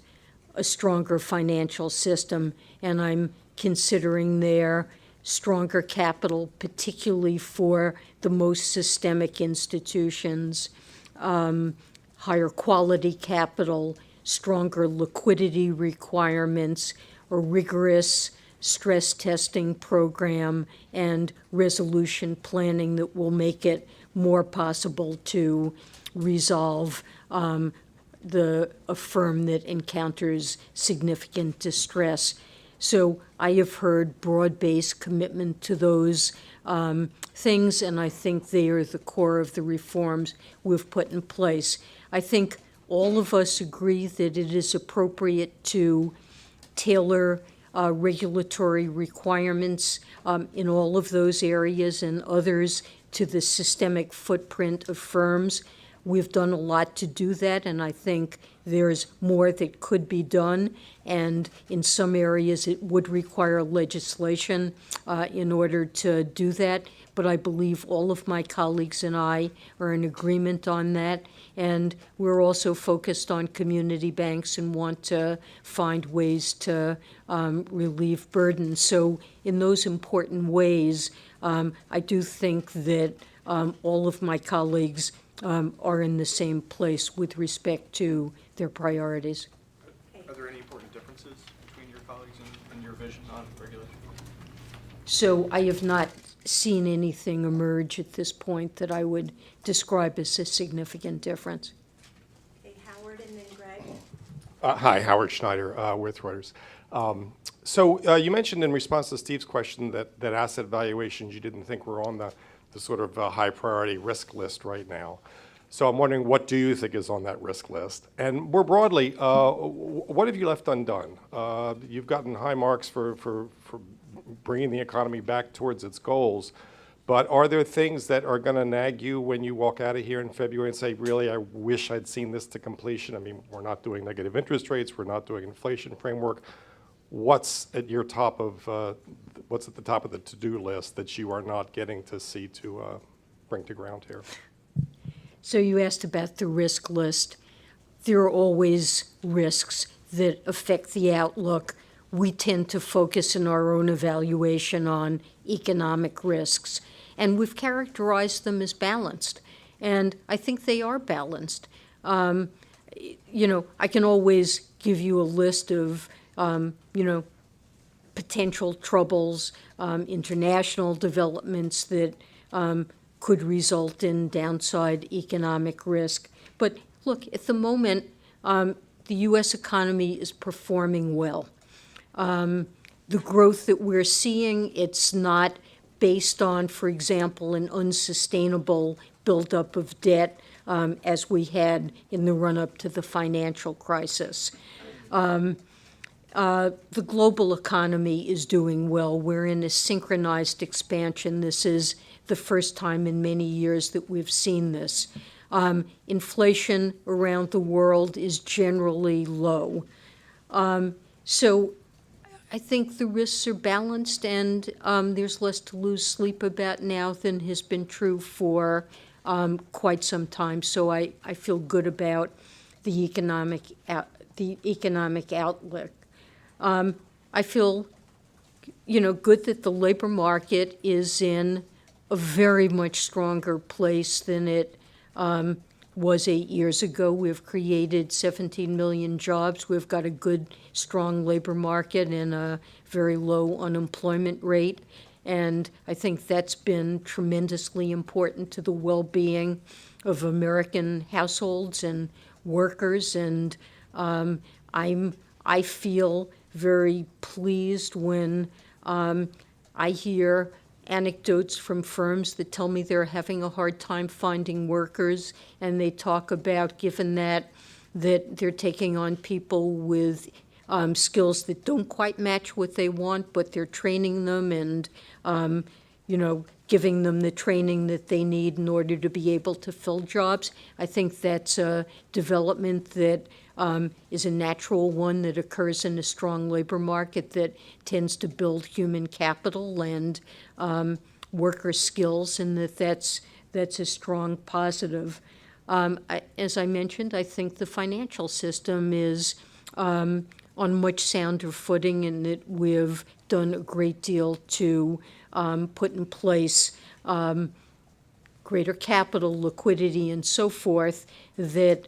a stronger financial system, and I'm considering their stronger capital, particularly for the most systemic institutions, higher quality capital, stronger liquidity requirements, a rigorous stress testing program, and resolution planning that will make it more possible to resolve a firm that encounters significant distress. So I have heard broad-based commitment to those things, and I think they are the core of the reforms we've put in place. I think all of us agree that it is appropriate to tailor regulatory requirements in all of those areas and others to the systemic footprint of firms. We've done a lot to do that, and I think there's more that could be done. And in some areas, it would require legislation in order to do that. But I believe all of my colleagues and I are in agreement on that. And we're also focused on community banks and want to find ways to relieve burden. So in those important ways, I do think that all of my colleagues are in the same place with respect to their priorities. Are there any important differences between your colleagues and your vision on regulation? So I have not seen anything emerge at this point that I would describe as a significant difference. Okay, Howard and then Greg. Hi, Howard Schneider with Reuters. So you mentioned in response to Steve's question that asset valuations you didn't think were on the sort of high priority risk list right now. So I'm wondering, what do you think is on that risk list? And more broadly, what have you left undone? You've gotten high marks for bringing the economy back towards its goals, but are there things that are going to nag you when you walk out of here in February and say, really, I wish I'd seen this to completion? I mean, we're not doing negative interest rates, we're not doing inflation framework. What's at the top of the to-do list that you are not getting to see to bring to ground here? So you asked about the risk list. there are always risks that affect the outlook. We tend to focus in our own evaluation on economic risks, and we've characterized them as balanced. And I think they are balanced. I can always give you a list of, potential troubles, international developments that could result in downside economic risk. But look, at the moment, the U.S. economy is performing well. The growth that we're seeing, it's not based on, for example, an unsustainable buildup of debt as we had in the run-up to the financial crisis. The global economy is doing well. We're in a synchronized expansion. This is the first time in many years that we've seen this. Inflation around the world is generally low. So I think the risks are balanced, and there's less to lose sleep about now than has been true for quite some time. So I feel good about the economic outlook. I feel, good that the labor market is in a very much stronger place than it was 8 years ago. We've created 17 million jobs. We've got a good, strong labor market and a very low unemployment rate. And I think that's been tremendously important to the well-being of American households and workers. And I feel very pleased when I hear anecdotes from firms that tell me they're having a hard time finding workers, and they talk about, given that they're taking on people with skills that don't quite match what they want, but they're training them and, giving them the training that they need in order to be able to fill jobs. I think that's a development that is a natural one that occurs in a strong labor market that tends to build human capital and worker skills, and that's a strong positive. As I mentioned, I think the financial system is on much sounder footing, and that we've done a great deal to put in place greater capital, liquidity, and so forth that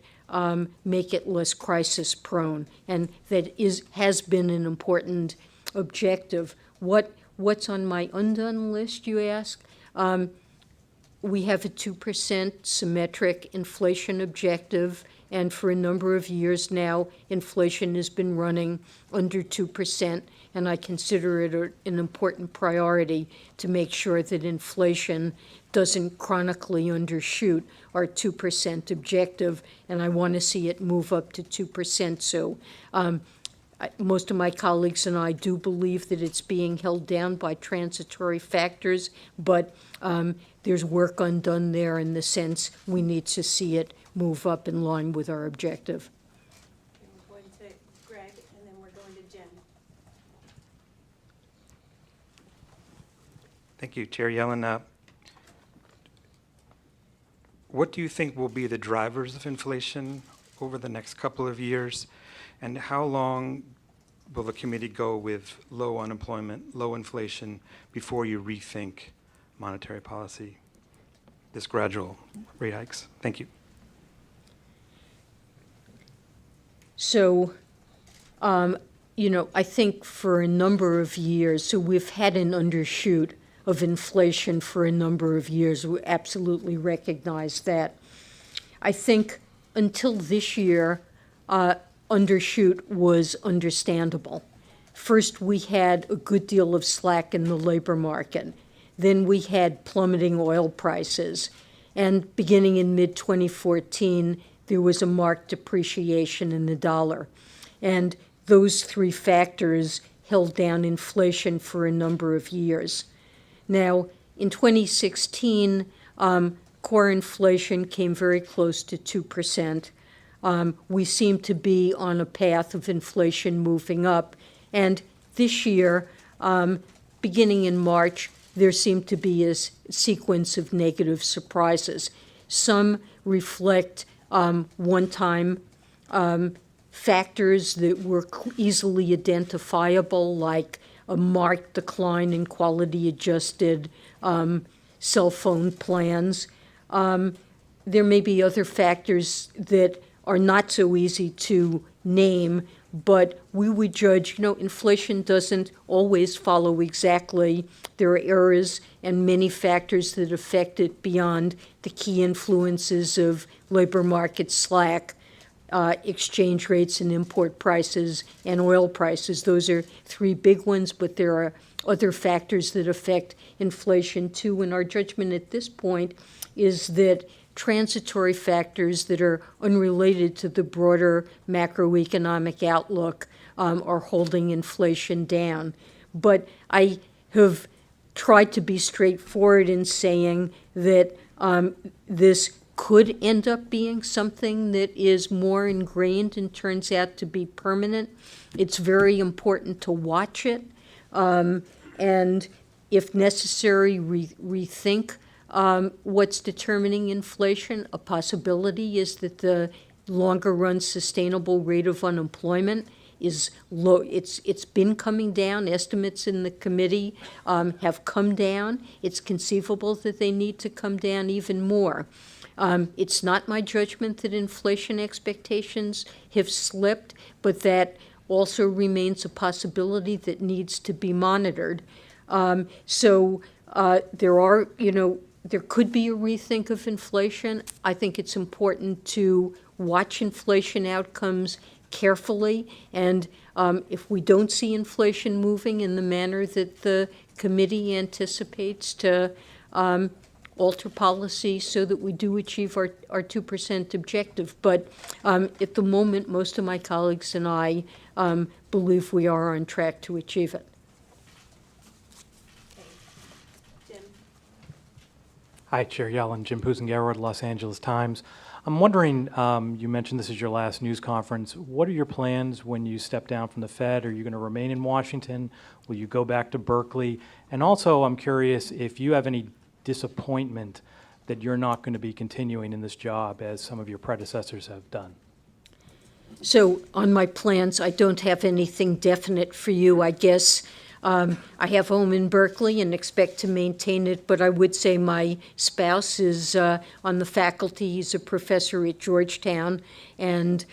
make it less crisis prone, and that has been an important objective. What's on my undone list, you ask? We have a 2% symmetric inflation objective, and for a number of years now, inflation has been running under 2%, and I consider it an important priority to make sure that inflation doesn't chronically undershoot our 2% objective, and I want to see it move up to 2%. So most of my colleagues and I do believe that it's being held down by transitory factors, but there's work undone there in the sense we need to see it move up in line with our objective. We're going to Greg, and then we're going to Jen. Thank you, Chair Yellen. What do you think will be the drivers of inflation over the next couple of years? And how long will the committee go with low unemployment, low inflation, before you rethink monetary policy, this gradual rate hikes? Thank you. So, I think for a number of years, so we've had an undershoot of inflation for a number of years. We absolutely recognize that. I think until this year, undershoot was understandable. First, we had a good deal of slack in the labor market. Then we had plummeting oil prices. And beginning in mid-2014, there was a marked depreciation in the dollar. And those three factors held down inflation for a number of years. Now, in 2016, core inflation came very close to 2%. We seem to be on a path of inflation moving up. And this year, beginning in March, there seemed to be a sequence of negative surprises. Some reflect one-time factors that were easily identifiable, like a marked decline in quality-adjusted cell phone plans. There may be other factors that are not so easy to name, but we would judge, inflation doesn't always follow exactly. There are errors and many factors that affect it beyond the key influences of labor market slack, exchange rates and import prices, and oil prices. Those are three big ones, but there are other factors that affect inflation too. And our judgment at this point is that transitory factors that are unrelated to the broader macroeconomic outlook are holding inflation down. But I have tried to be straightforward in saying that this could end up being something that is more ingrained and turns out to be permanent. It's very important to watch it, and if necessary, rethink what's determining inflation. A possibility is that the longer-run sustainable rate of unemployment is low. It's been coming down. Estimates in the committee have come down. It's conceivable that they need to come down even more. It's not my judgment that inflation expectations have slipped, but that also remains a possibility that needs to be monitored. There could be a rethink of inflation. I think it's important to watch inflation outcomes carefully, and if we don't see inflation moving in the manner that the committee anticipates, to alter policy so that we do achieve our 2% objective. But at the moment, most of my colleagues and I believe we are on track to achieve it. Jim? Hi, Chair Yellen. Jim Pusengarrod, Los Angeles Times. I'm wondering, you mentioned this is your last news conference. What are your plans when you step down from the Fed? Are you going to remain in Washington? Will you go back to Berkeley? And also, I'm curious if you have any disappointment that you're not going to be continuing in this job as some of your predecessors have done. So on my plans, I don't have anything definite for you. I guess I have home in Berkeley and expect to maintain it, but I would say my spouse is on the faculty. He's a professor at Georgetown and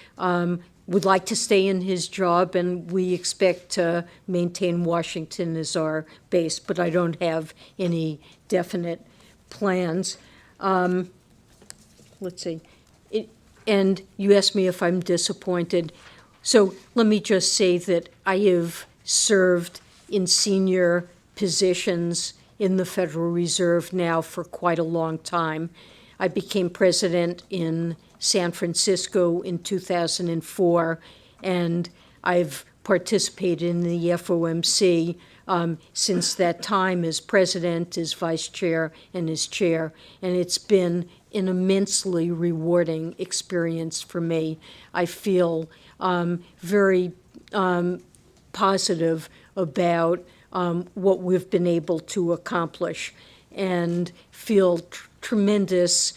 would like to stay in his job, and we expect to maintain Washington as our base, but I don't have any definite plans. Let's see. And you asked me if I'm disappointed. So let me just say that I have served in senior positions in the Federal Reserve now for quite a long time. I became president in San Francisco in 2004, and I've participated in the FOMC since that time as president, as vice chair, and as chair, and it's been an immensely rewarding experience for me. I feel very positive about what we've been able to accomplish, and feel tremendous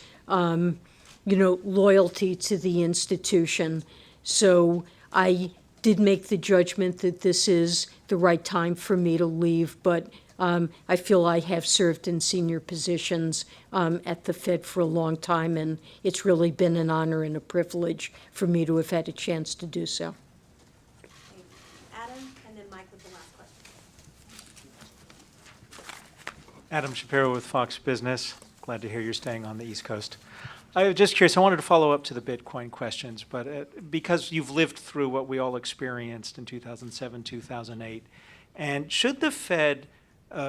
loyalty to the institution. So I did make the judgment that this is the right time for me to leave, but I feel I have served in senior positions at the Fed for a long time, and it's really been an honor and a privilege for me to have had a chance to do so. Adam, and then Mike with the last question. Adam Shapiro with Fox Business. Glad to hear you're staying on the East Coast. I was just curious, I wanted to follow up to the Bitcoin questions, but because you've lived through what we all experienced in 2007, 2008, and should the Fed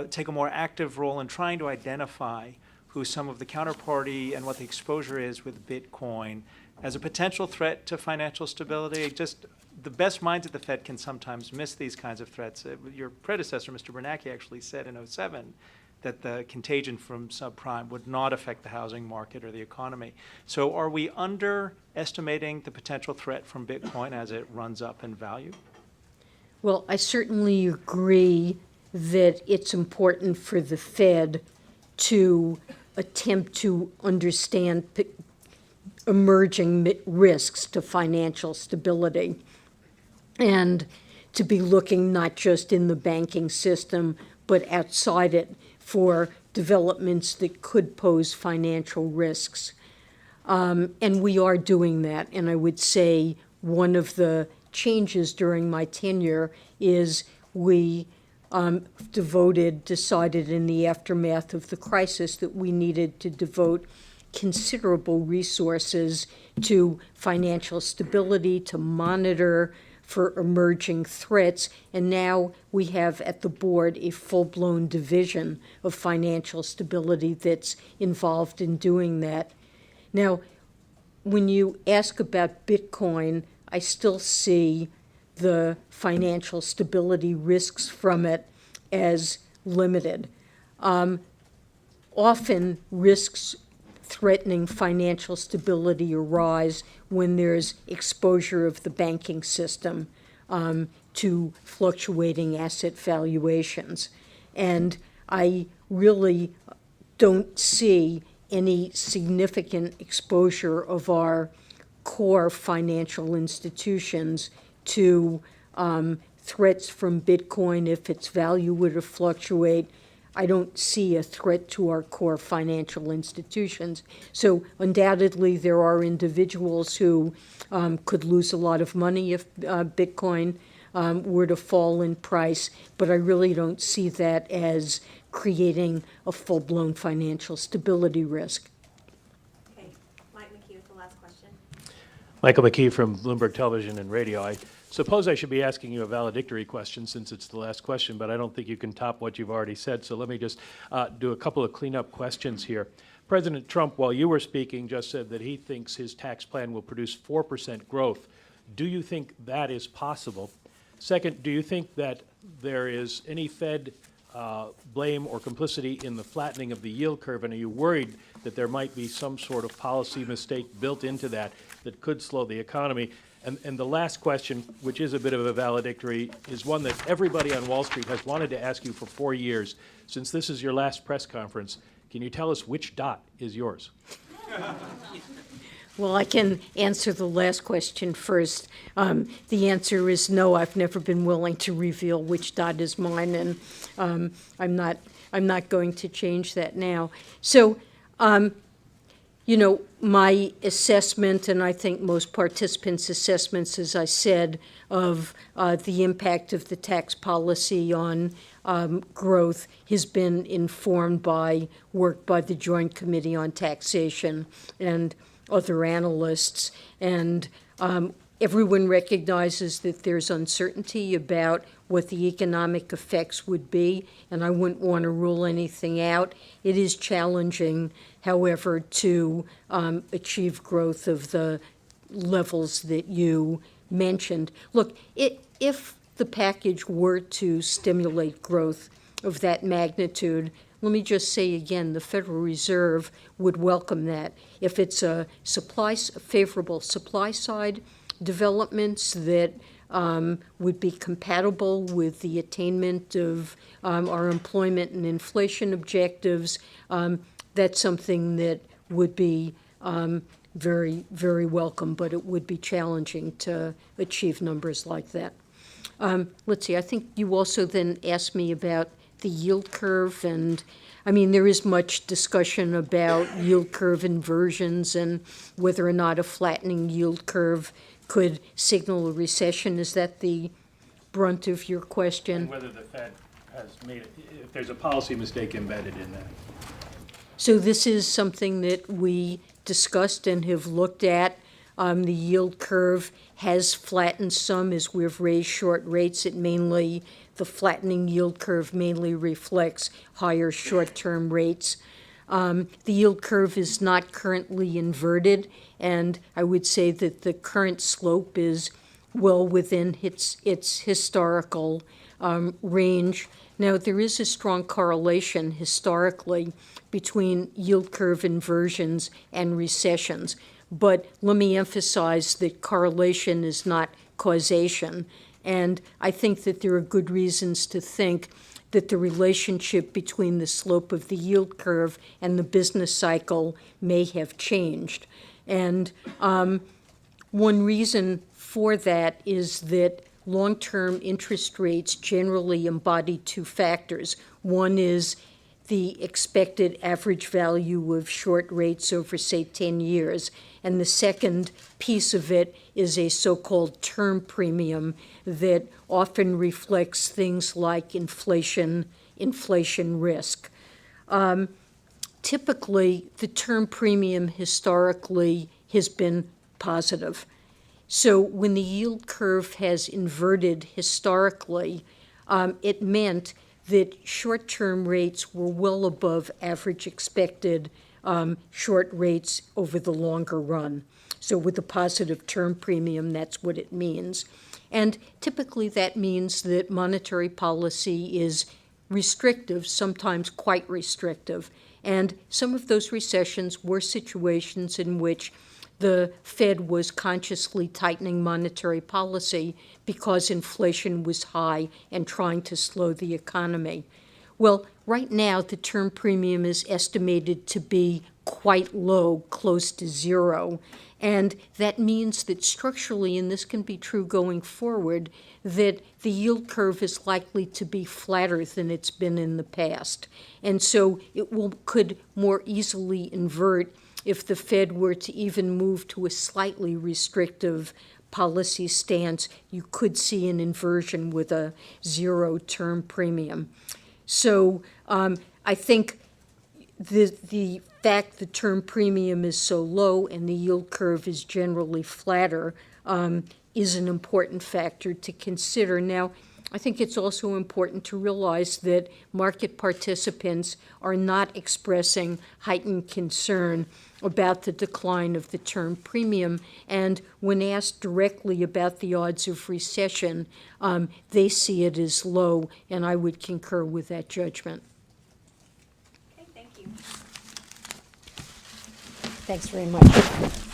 take a more active role in trying to identify who some of the counterparty and what the exposure is with Bitcoin as a potential threat to financial stability? Just the best minds at the Fed can sometimes miss these kinds of threats. Your predecessor, Mr. Bernanke, actually said in 2007 that the contagion from subprime would not affect the housing market or the economy. So are we underestimating the potential threat from Bitcoin as it runs up in value? Well, I certainly agree that it's important for the Fed to attempt to understand emerging risks to financial stability, and to be looking not just in the banking system, but outside it for developments that could pose financial risks. And we are doing that. And I would say one of the changes during my tenure is we decided in the aftermath of the crisis that we needed to devote considerable resources to financial stability, to monitor for emerging threats, and now we have at the board a full-blown division of financial stability that's involved in doing that. Now, when you ask about Bitcoin, I still see the financial stability risks from it as limited. Often risks threatening financial stability arise when there's exposure of the banking system to fluctuating asset valuations. And I really don't see any significant exposure of our core financial institutions to threats from Bitcoin. If its value were to fluctuate, I don't see a threat to our core financial institutions. So undoubtedly, there are individuals who could lose a lot of money if Bitcoin were to fall in price, but I really don't see that as creating a full-blown financial stability risk. Okay, Mike McKee with the last question. Michael McKee from Bloomberg Television and Radio. I suppose I should be asking you a valedictory question since it's the last question, but I don't think you can top what you've already said, so let me just do a couple of cleanup questions here. President Trump, while you were speaking, just said that he thinks his tax plan will produce 4% growth. Do you think that is possible? Second, do you think that there is any Fed blame or complicity in the flattening of the yield curve, and are you worried that there might be some sort of policy mistake built into that that could slow the economy? And the last question, which is a bit of a valedictory, is one that everybody on Wall Street has wanted to ask you for 4 years. Since this is your last press conference, can you tell us which dot is yours? Well, I can answer the last question first. The answer is no. I've never been willing to reveal which dot is mine, and I'm not going to change that now. So, my assessment, and I think most participants' assessments, as I said, of the impact of the tax policy on growth has been informed by work by the Joint Committee on Taxation and other analysts. And everyone recognizes that there's uncertainty about what the economic effects would be, and I wouldn't want to rule anything out. It is challenging, however, to achieve growth of the levels that you mentioned. Look, if the package were to stimulate growth of that magnitude, let me just say again, the Federal Reserve would welcome that. If it's a favorable supply side developments that would be compatible with the attainment of our employment and inflation objectives, that's something that would be very, very welcome, but it would be challenging to achieve numbers like that. Let's see, I think you also then asked me about the yield curve, and I mean, there is much discussion about yield curve inversions and whether or not a flattening yield curve could signal a recession. Is that the brunt of your question? And whether the Fed has made it, if there's a policy mistake embedded in that. So this is something that we discussed and have looked at. The yield curve has flattened some as we've raised short rates. The flattening yield curve mainly reflects higher short-term rates. The yield curve is not currently inverted, and I would say that the current slope is well within its historical range. Now, there is a strong correlation historically between yield curve inversions and recessions, but let me emphasize that correlation is not causation, and I think that there are good reasons to think that the relationship between the slope of the yield curve and the business cycle may have changed. And one reason for that is that long-term interest rates generally embody two factors. One is the expected average value of short rates over, say, 10 years. And the second piece of it is a so-called term premium that often reflects things like inflation risk. Typically, the term premium historically has been positive. So when the yield curve has inverted historically, it meant that short-term rates were well above average expected short rates over the longer run. So with a positive term premium, that's what it means. And typically that means that monetary policy is restrictive, sometimes quite restrictive. And some of those recessions were situations in which the Fed was consciously tightening monetary policy because inflation was high and trying to slow the economy. Well, right now, the term premium is estimated to be quite low, close to zero. And that means that structurally, and this can be true going forward, that the yield curve is likely to be flatter than it's been in the past. And so it could more easily invert if the Fed were to even move to a slightly restrictive policy stance. You could see an inversion with a zero term premium. So I think the fact the term premium is so low and the yield curve is generally flatter is an important factor to consider. Now, I think it's also important to realize that market participants are not expressing heightened concern about the decline of the term premium. And when asked directly about the odds of recession, they see it as low, and I would concur with that judgment. Okay, thank you. Thanks very much.